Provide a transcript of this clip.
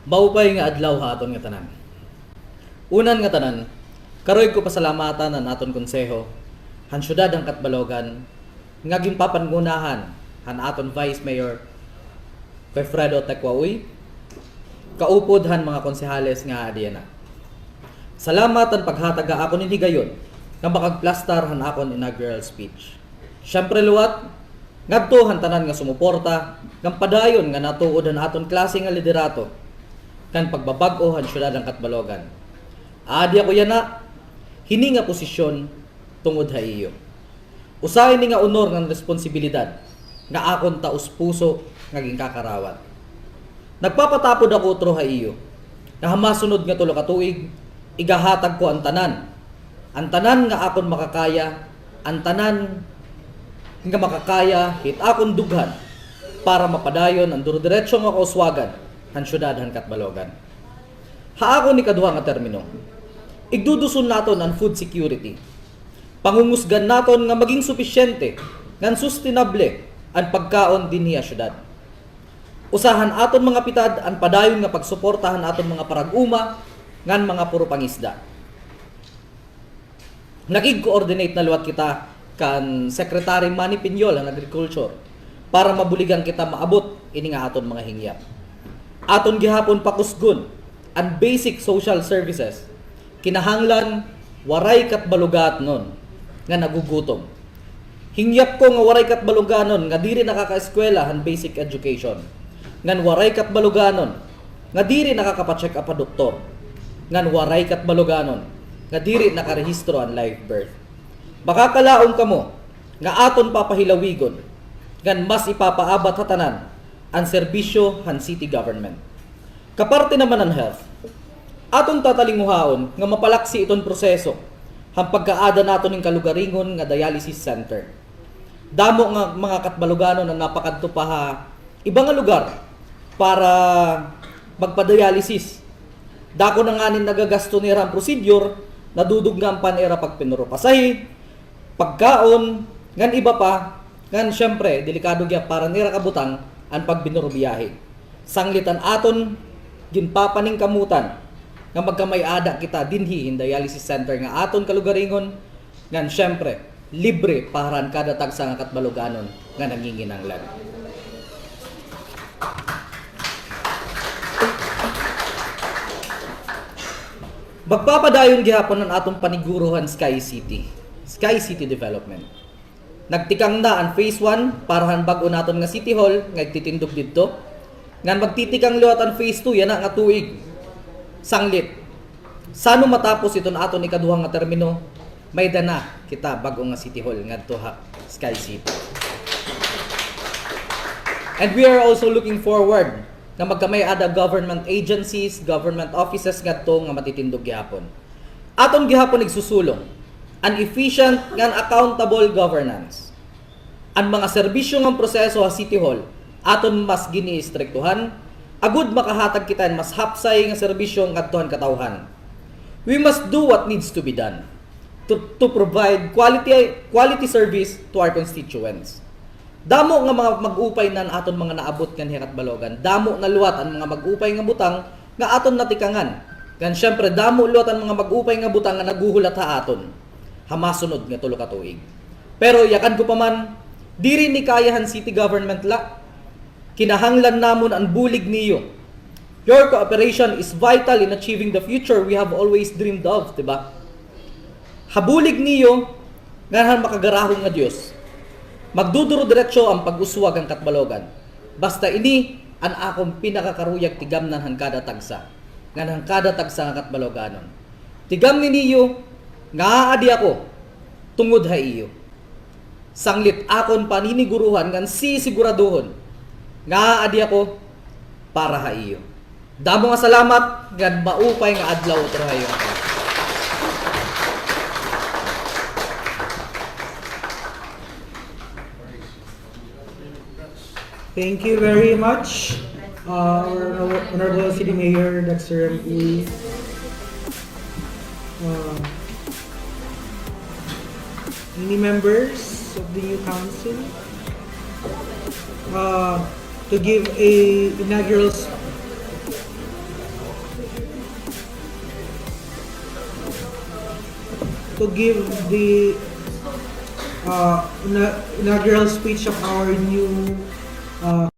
Maupay nga adlaw ha aton nga tanan. Unan nga tanan, karoy ko pasalamatan ang aton konseho, han syudad ang Katbalogan, nga ginpapangunahan han aton Vice Mayor kay Fredo Tekwaoy, kaupod han mga konsehales nga adiyana. Salamat ang paghatag ako ni higayon nga makagplastar han akon inaugural speech. Syempre luwat, ngadto han tanan nga sumuporta, ngam padayon nga natuod han aton klase nga liderato kan pagbabag-o han syudad ng Katbalogan. Adi ako yana, hini nga posisyon tungod ha iyo. Usahay ni nga honor ng responsibilidad nga akon taus puso nga gingkakarawat. Nagpapatapod ako utro ha iyo. Nga hamasunod nga tulo ka tuig, igahatag ko ang tanan. Ang tanan nga akon makakaya, ang tanan nga makakaya hit akon dughan para mapadayon ang durdiretso nga kauswagan han syudad han Katbalogan. Haako ni kaduha nga termino. Igduduson naton ang food security. Pangungusgan naton nga maging sufisyente ngan sustainable ang pagkaon dinhi sa syudad. Usahan aton mga pitad ang padayon nga pagsuportahan aton mga parag-uma ngan mga puro pangisda. Nakig-coordinate na luwat kita kan Secretary Manny Piñol ang Agriculture para mabuligan kita maabot ini nga aton mga hingyap. Aton gihapon pakusgon ang basic social services kinahanglan waray Katbaloganon nga nagugutom. Hingyap ko nga waray Katbaloganon nga diri nakaka-eskwela han basic education. Ngan waray Katbaloganon nga diri nakaka-check up a doktor. Ngan waray Katbaloganon nga diri nakarehistro ang live birth. Baka kalaong kamo nga aton papahilawigon ngan mas ipapaabot hatanan ang serbisyo han city government. Kaparte naman ang health. Aton tatalinguhaon nga mapalaksi iton proseso han pagkaada naton ning kalugaringon nga dialysis center. Damo nga mga Katbaloganon ang napakadto pa ha ibang nga lugar para magpa-dialysis. Dako na nga nin nagagasto nila ang procedure, nadudog nga ang panera pag pinurupasahi, pagkaon, ngan iba pa, ngan syempre, delikado gya para nira kabutang ang pagbinurubiyahe. Sanglitan aton, ginpapaning kamutan, nga magkamay-ada kita dinhi in dialysis center nga aton kalugaringon, ngan syempre, libre paharan kada tagsa nga Katbaloganon nga nanginginanglan. Magpapadayon gihapon ang atong paniguruhan Sky City Development. Nagtikang na ang phase 1 para han bag-o naton nga City Hall nga ititindog didto. Ngan magtitikang liwat ang phase 2 yana nga tuig. Sanglit. Sano matapos iton aton ikaduha nga termino, may dana kita bag-o nga City Hall ngadto ha Sky City. And we are also looking forward nga magkamay ada government agencies, government offices ngadto nga matitindog gihapon. Aton gihapon igsusulong an efficient ngan accountable governance. Ang mga serbisyo ng proseso sa City Hall aton mas gini-istriktuhan, agud makahatag kita mas hapsay nga serbisyo ngadtohan katawhan. We must do what needs to be done to provide quality service to our constituents. Damo nga mga mag-upay nan aton mga naabot kan Katbalogan. Damo na luwat ang mga mag-upay nga butang nga aton natikangan. Kan syempre damo luwat ang mga mag-upay nga butang nga naguhulat ha aton. Hamasunod nga tulo ka tuig. Pero yakan ko pa man, diri ni kayahan city government la. Kinahanglan namon ang bulig niyo. Your cooperation is vital in achieving the future we have always dreamed of, diba? Habulig niyo nga makagarahong nga Dios. Magduduro diretsyo ang pag-uswag ang Katbalogan. Basta ini ang akong pinakakaruyag tigamnan han kada tagsa. Ngan han kada tagsa nga Katbaloganon. Tigam ni niyo nga adi ako tungod ha iyo. Sanglit akon paniniguruhan ngan sisiguraduhon nga adi ako para ha iyo. Damo nga salamat ngan maupay nga adlaw utro hayo. Thank you very much, our Honorable City Mayor Dexter M.E. Any members of the new council to give a inaugural to give the inaugural speech of our new